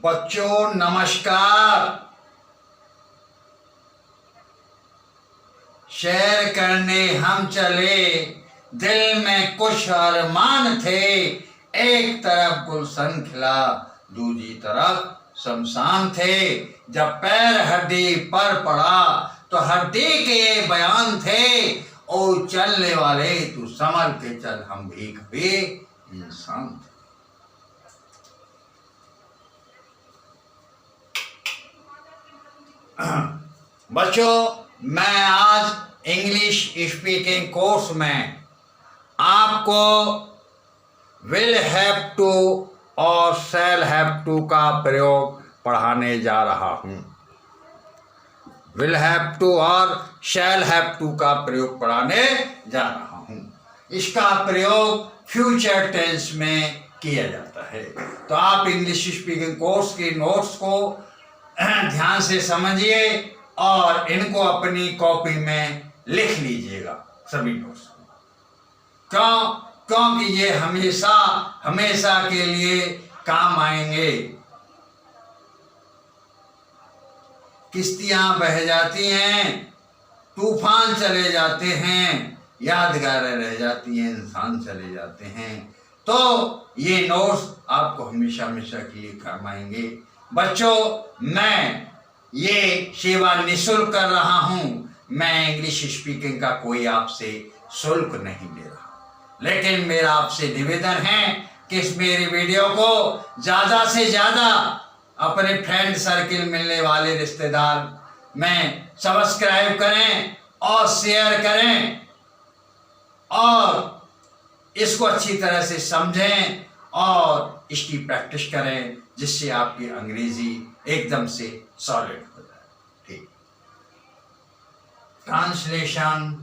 बच्चों नमस्कार। शेर करने हम चले, दिल में कुछ अरमान थे। एक तरफ गुलशन खिला, दूसरी तरफ शमशान थे। जब पैर हड्डी पर पड़ा तो हड्डी के ये बयान थे। ओ चलने वाले तू संभल के चल, हम भी कभी इंसान थे। बच्चों, मैं आज इंग्लिश स्पीकिंग कोर्स में आपको विल हैव टू और शैल हैव टू का प्रयोग पढ़ाने जा रहा हूँ। विल हैव टू और शैल हैव टू का प्रयोग पढ़ाने जा रहा हूँ। इसका प्रयोग फ्यूचर टेंस में किया जाता है। तो आप इंग्लिश स्पीकिंग कोर्स के नोट्स को ध्यान से समझिए और इनको अपनी कॉपी में लिख लीजिएगा सभी नोट्स। क्योंकि ये हमेशा हमेशा के लिए काम आएंगे। किश्तियां बह जाती हैं, तूफान चले जाते हैं, यादगारें रह जाती हैं, इंसान चले जाते हैं। तो ये नोट्स आपको हमेशा हमेशा के लिए काम आएंगे। बच्चों, मैं ये सेवा निःशुल्क कर रहा हूं। मैं इंग्लिश स्पीकिंग का कोई आपसे शुल्क नहीं ले रहा, लेकिन मेरा आपसे निवेदन है कि इस मेरी वीडियो को ज्यादा से ज्यादा अपने फ्रेंड सर्किल, मिलने वाले रिश्तेदार में सब्सक्राइब करें और शेयर करें और इसको अच्छी तरह से समझें और इसकी प्रैक्टिस करें, जिससे आपकी अंग्रेजी एकदम से सॉलिड हो जाए। ठीक। Translation.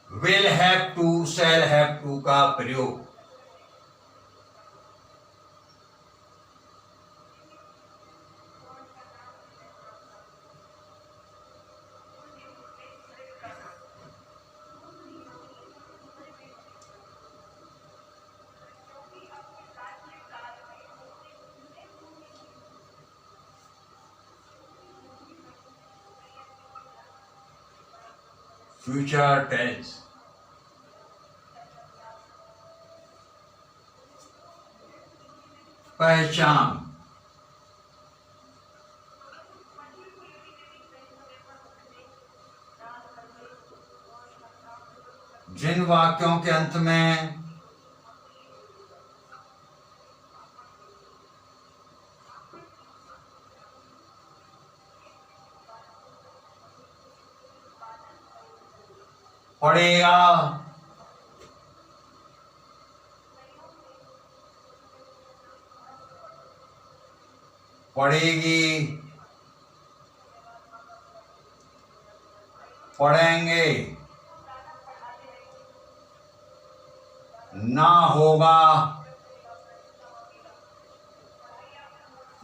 Will have to, shall have to का प्रयोग फ्यूचर टेंस। पहचान। जिन वाक्यों के अंत में पड़ेगा, पड़ेगी, पढ़ेंगे, ना होगा,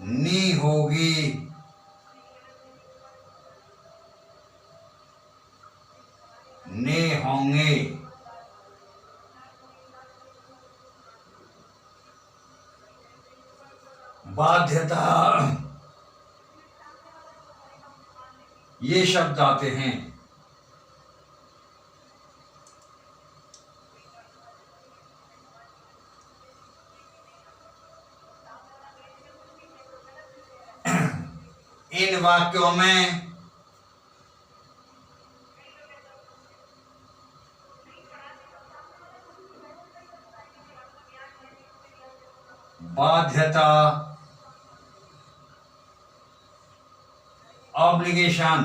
नी होगी, ने होंगे। बाध्यता, ये शब्द आते हैं। इन वाक्यों में बाध्यता, ऑब्लिगेशन,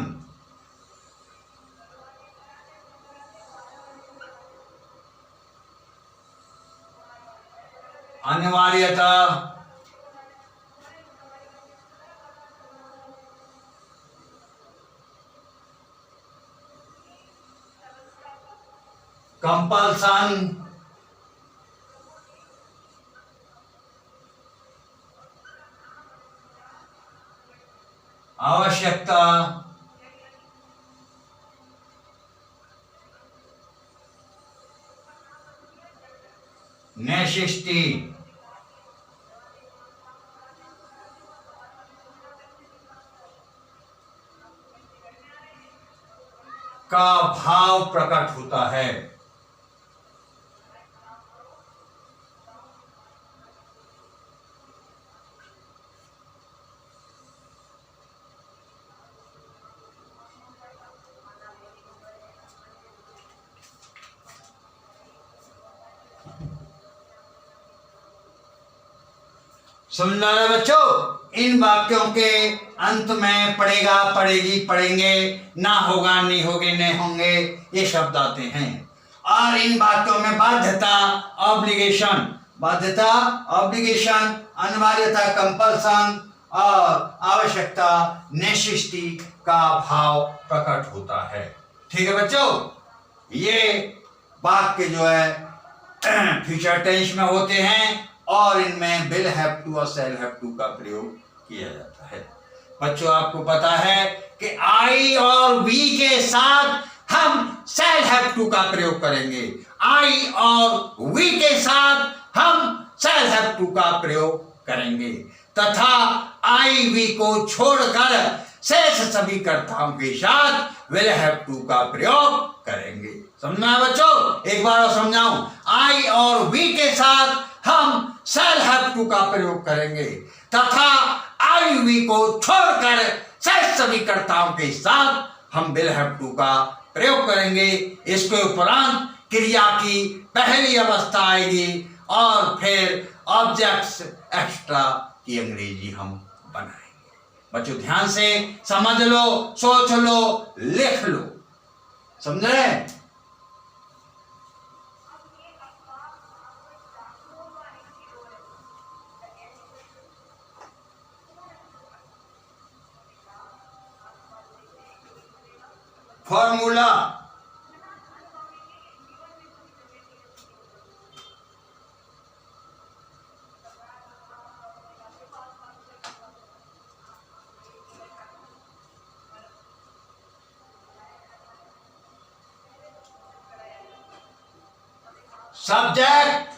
अनिवार्यता, कंपल्सन, आवश्यकता नेसेसिटी का भाव प्रकट होता है। समझना है बच्चों, इन वाक्यों के अंत में पड़ेगा, पड़ेगी, पढ़ेंगे, ना होगा, नहीं होगे, नहीं होंगे, ये शब्द आते हैं। और इन वाक्यों में बाध्यता ऑब्लिगेशन, बाध्यता ऑब्लिगेशन, अनिवार्यता कंपल्सन और आवश्यकता नेसेसिटी का भाव प्रकट होता है। ठीक है बच्चों, ये वाक्य जो है फ्यूचर टेंस में होते हैं और इनमें विल हैव टू और शैल हैव टू का प्रयोग किया जाता है। बच्चों आपको पता है कि आई और वी के साथ हम शैल हैव टू का प्रयोग करेंगे। आई और वी के साथ हम शैल हैव टू का प्रयोग करेंगे तथा आई वी को छोड़कर शेष सभी कर्ताओं के साथ विल हैव टू का प्रयोग करेंगे। समझना है बच्चों, एक बार और समझाऊं, आई और वी के साथ हम शैल हैव टू का प्रयोग करेंगे तथा आई वी को छोड़कर शेष सभी कर्ताओं के साथ हम विल हैव टू का प्रयोग करेंगे। इसके उपरांत क्रिया की पहली अवस्था आएगी और फिर ऑब्जेक्ट्स एक्स्ट्रा की अंग्रेजी हम बनाएंगे। बच्चों ध्यान से समझ लो, सोच लो, लिख लो। समझ रहे? Formula subject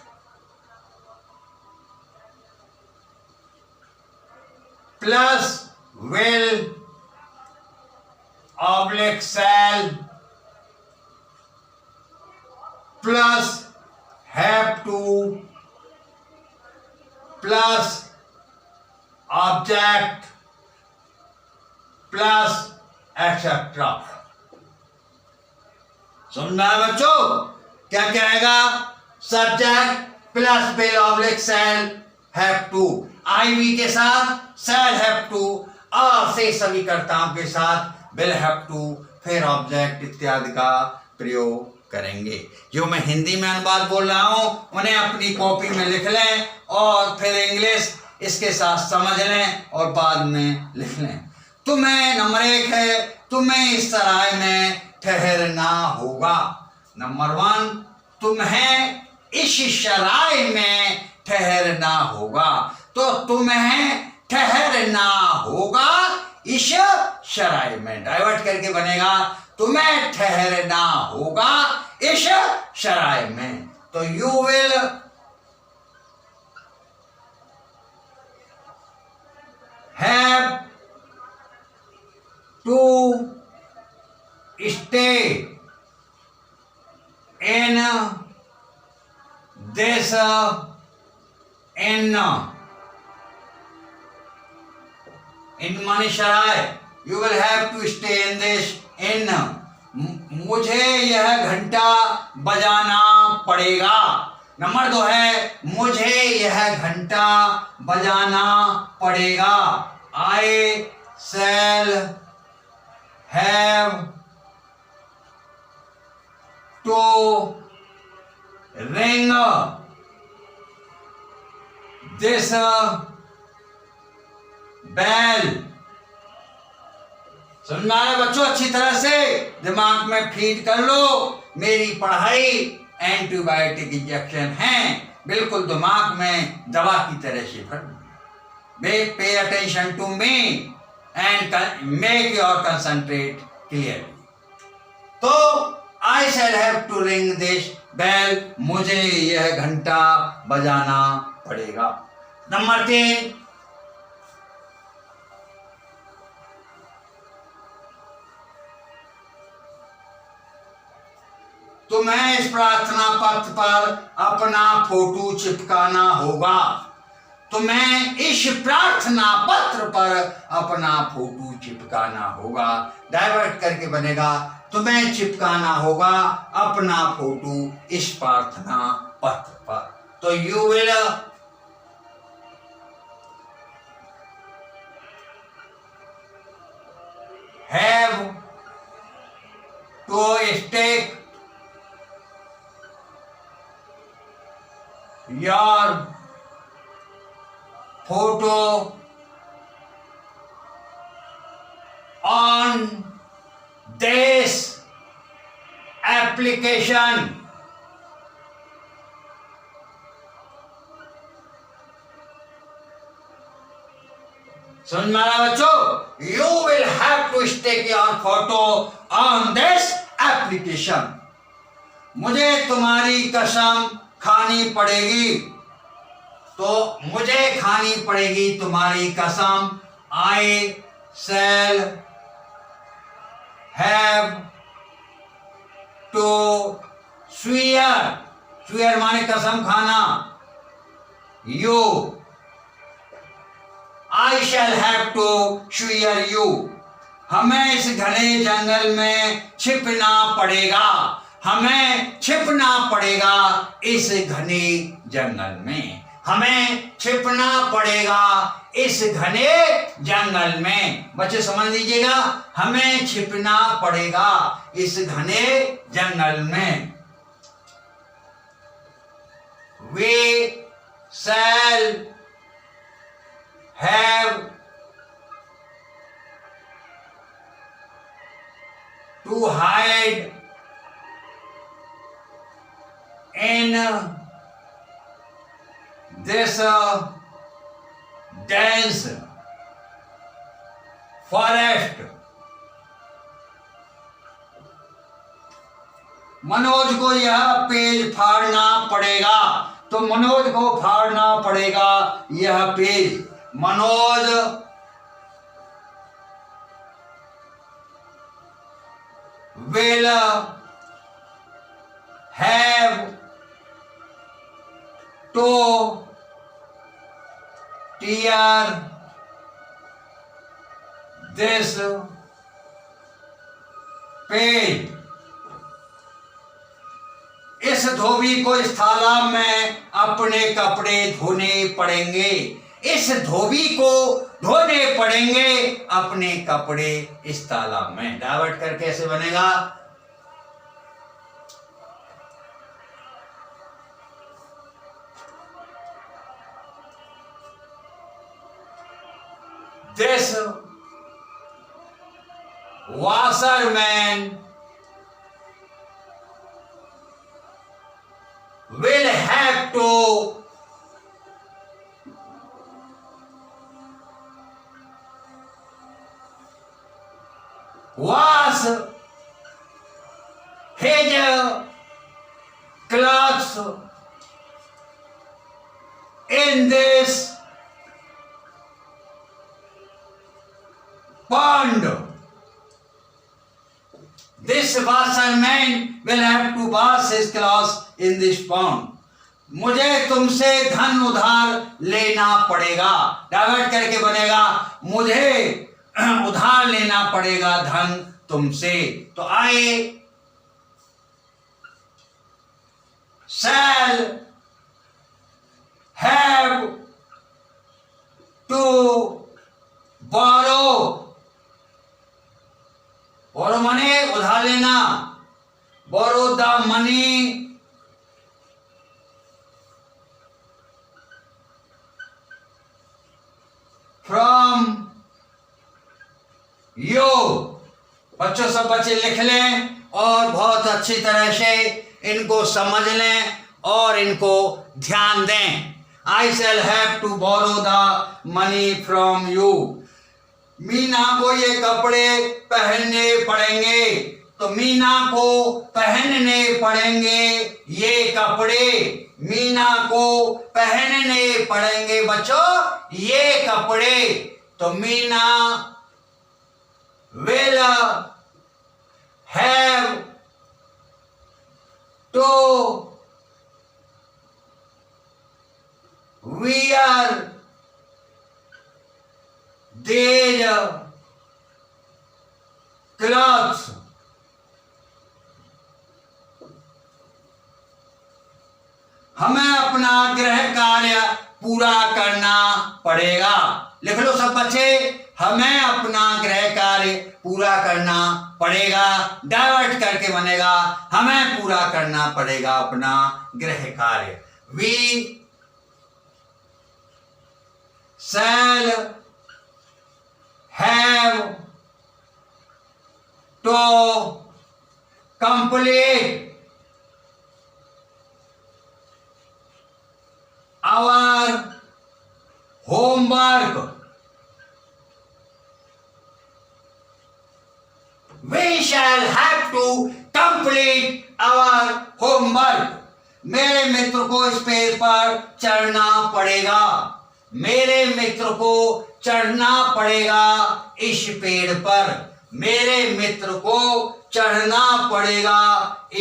plus will oblique shall plus have to plus object plus etcetera. सुनना है बच्चों, क्या कहेगा? Subject plus will oblique shall have to, I we के साथ शैल हैव टू और से सभी कर्ताओं के साथ विल हैव टू, फिर ऑब्जेक्ट इत्यादि का प्रयोग करेंगे। जो मैं हिंदी में अनुवाद बोल रहा हूं उन्हें अपनी कॉपी में लिख लें और फिर इंग्लिश इसके साथ समझ लें और बाद में लिख लें। तुम्हें नंबर 1 है, तुम्हें इस सराय में ठहरना होगा। नंबर 1, तुम्हें इस सराय में ठहरना होगा। तो तुम्हें ठहरना होगा इस सराय में, डाइवर्ट करके बनेगा तुम्हें ठहरना होगा इस सराय में। तो you will have to stay in this inn मानी सराय, you will have to stay in this inn, मुझे यह घंटा बजाना पड़ेगा। नंबर 2 है, मुझे यह घंटा बजाना पड़ेगा। I shall have to ring this bell. सुनना है बच्चों, अच्छी तरह से दिमाग में फीड कर लो। मेरी पढ़ाई एंटीबायोटिक इंजेक्शन है, बिल्कुल दिमाग में दवा की तरह से भर। Pay attention to me, and make your concentrate clearly. तो I shall have to ring this bell. मुझे यह घंटा बजाना पड़ेगा. नंबर 3, तुम्हें इस प्रार्थना पत्र पर अपना फोटो चिपकाना होगा. तुम्हें इस प्रार्थना पत्र पर अपना फोटो चिपकाना होगा. डाइवर्ट करके बनेगा तुम्हें चिपकाना होगा अपना फोटो इस प्रार्थना पत्र पर. तो you will have to stick your photo on this application. समझ में आ रहा बच्चों? You will have to stick your photo on this application. मुझे तुम्हारी कसम खानी पड़ेगी. तो मुझे खानी पड़ेगी तुम्हारी कसम. I shall have to swear माने कसम खाना. You, I shall have to swear you. हमें इस घने जंगल में छिपना पड़ेगा. हमें छिपना पड़ेगा इस घने जंगल में. हमें छिपना पड़ेगा इस घने जंगल में. बच्चे समझ लीजिएगा, हमें छिपना पड़ेगा इस घने जंगल में. We shall have to hide in this dense forest. Manoj को यह पेज फाड़ना पड़ेगा. तो मनोज को फाड़ना पड़ेगा यह page. Manoj will have to tear this page. इस धोबी को इस तालाब में अपने कपड़े धोने पड़ेंगे. इस धोबी को धोने पड़ेंगे अपने कपड़े इस तालाब में. डाइवर्ट करके ऐसे बनेगा this washerman will have to wash his clothes in this pond. This washerman will have to wash his clothes in this pond. मुझे तुमसे धन उधार लेना पड़ेगा. डाइवर्ट करके बनेगा मुझे उधार लेना पड़ेगा धन तुमसे. तो I shall have to borrow. borrow माने उधार लेना. borrow the money from you. बच्चों सब बच्चे लिख लें और बहुत अच्छी तरह से इनको समझ लें और इनको ध्यान दें. I shall have to borrow the money from you. Meena को ये कपड़े पहनने पड़ेंगे। तो मीना को पहनने पड़ेंगे ये कपड़े। मीना को पहनने पड़ेंगे बच्चों ये कपड़े। तो Meena will have to wear these clothes। हमें अपना गृह कार्य पूरा करना पड़ेगा। लिख लो सब बच्चे, हमें अपना गृह कार्य पूरा करना पड़ेगा। डाइवर्ट करके बनेगा हमें पूरा करना पड़ेगा अपना गृह कार्य। We shall have to complete our homework। We shall have to complete our homework। मेरे मित्र को इस पेड़ पर चढ़ना पड़ेगा। मेरे मित्र को चढ़ना पड़ेगा इस पेड़ पर। मेरे मित्र को चढ़ना पड़ेगा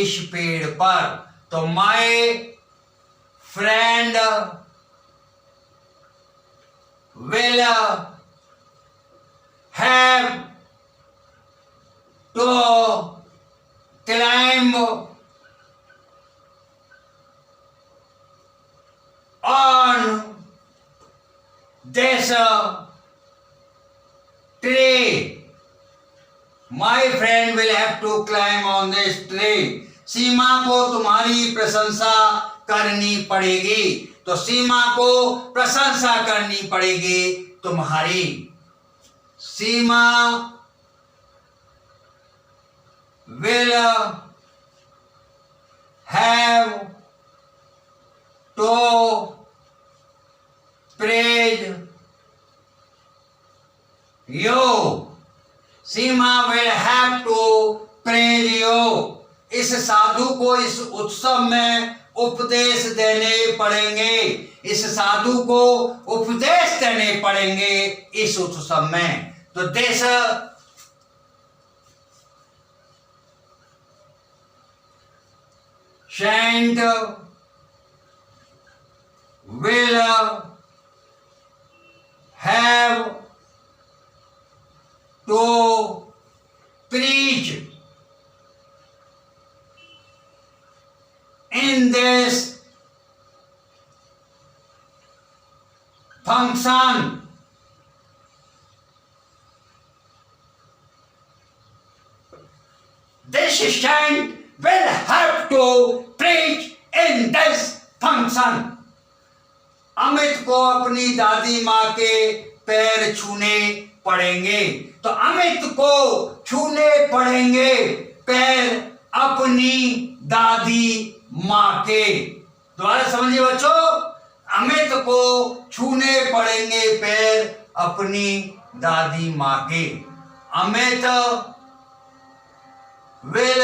इस पेड़ पर। तो my friend will have to climb on this tree। My friend will have to climb on this tree। सीमा को तुम्हारी प्रशंसा करनी पड़ेगी। तो सीमा को प्रशंसा करनी पड़ेगी तुम्हारी। सीमा will have to praise you। Seema will have to praise you। इस साधु को इस उत्सव में उपदेश देने पड़ेंगे। इस साधु को उपदेश देने पड़ेंगे इस उत्सव में। तो this saint will have to preach in this function। This saint will have to preach in this function। Amit को अपनी दादी माँ के पैर छूने पड़ेंगे। तो अमित को छूने पड़ेंगे पैर अपनी दादी माँ के। दोबारा समझिए बच्चों, अमित को छूने पड़ेंगे पैर अपनी दादी माँ के। Amit will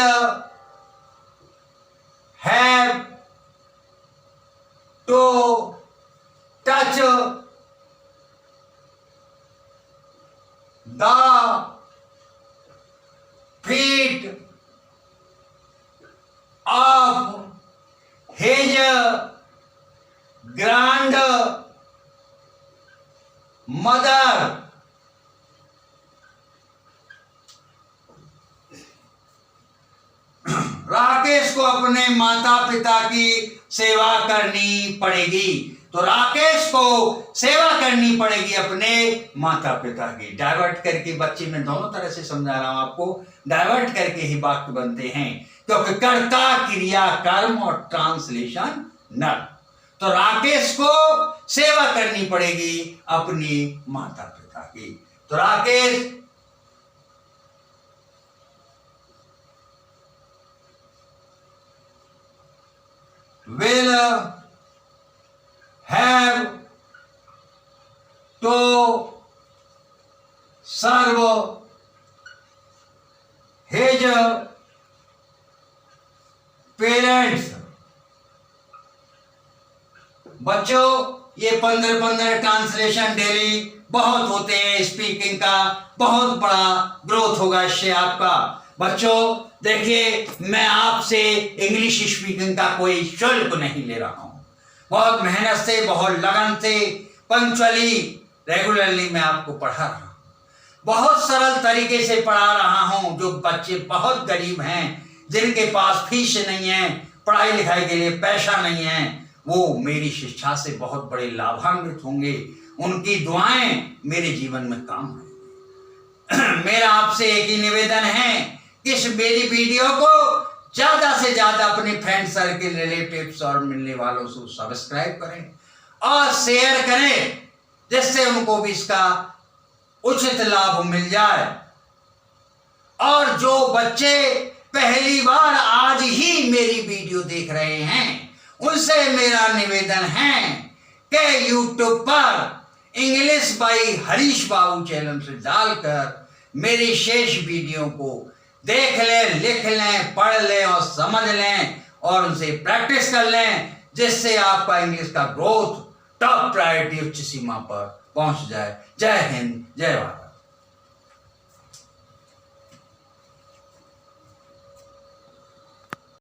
have to touch the feet of his grandmother। Rakesh को अपने माता पिता की सेवा करनी पड़ेगी। तो राकेश को सेवा करनी पड़ेगी अपने माता पिता की। डाइवर्ट करके बच्चे में दोनों तरह से समझा रहा हूं आपको। डाइवर्ट करके ही वाक्य बनते हैं, क्योंकि कर्ता क्रिया कर्म और ट्रांसलेशन नर। तो राकेश को सेवा करनी पड़ेगी अपनी माता पिता की। तो Rakesh will have to serve his parents. बच्चों ये 15 ट्रांसलेशन डेली बहुत होते हैं, स्पीकिंग का बहुत बड़ा ग्रोथ होगा इससे आपका। बच्चों देखिए, मैं आपसे इंग्लिश स्पीकिंग का कोई शुल्क नहीं ले रहा हूं, बहुत मेहनत से, बहुत लगन से, पंक्चुअली, रेगुलरली मैं आपको पढ़ा रहा हूं, बहुत सरल तरीके से पढ़ा रहा हूं। जो बच्चे बहुत गरीब हैं, जिनके पास फीस नहीं है, पढ़ाई लिखाई के लिए पैसा नहीं है, वो मेरी शिक्षा से बहुत बड़े लाभान्वित होंगे, उनकी दुआएं मेरे जीवन में काम आएंगी। मेरा आपसे एक ही निवेदन है कि इस मेरी वीडियो को ज्यादा से ज्यादा अपने फ्रेंड सर्किल, रिलेटिव्स और मिलने वालों से सब्सक्राइब करें और शेयर करें, जिससे उनको भी इसका उचित लाभ मिल जाए। और जो बच्चे पहली बार आज ही मेरी वीडियो देख रहे हैं, उनसे मेरा निवेदन है कि YouTube पर English by Harish Babu channel से डालकर मेरी शेष वीडियो को देख लें, लिख लें, पढ़ लें और समझ लें और उनसे प्रैक्टिस कर लें, जिससे आपका इंग्लिश का ग्रोथ टॉप प्रायोरिटी उच्च सीमा पर पहुंच जाए। जय हिंद, जय भारत।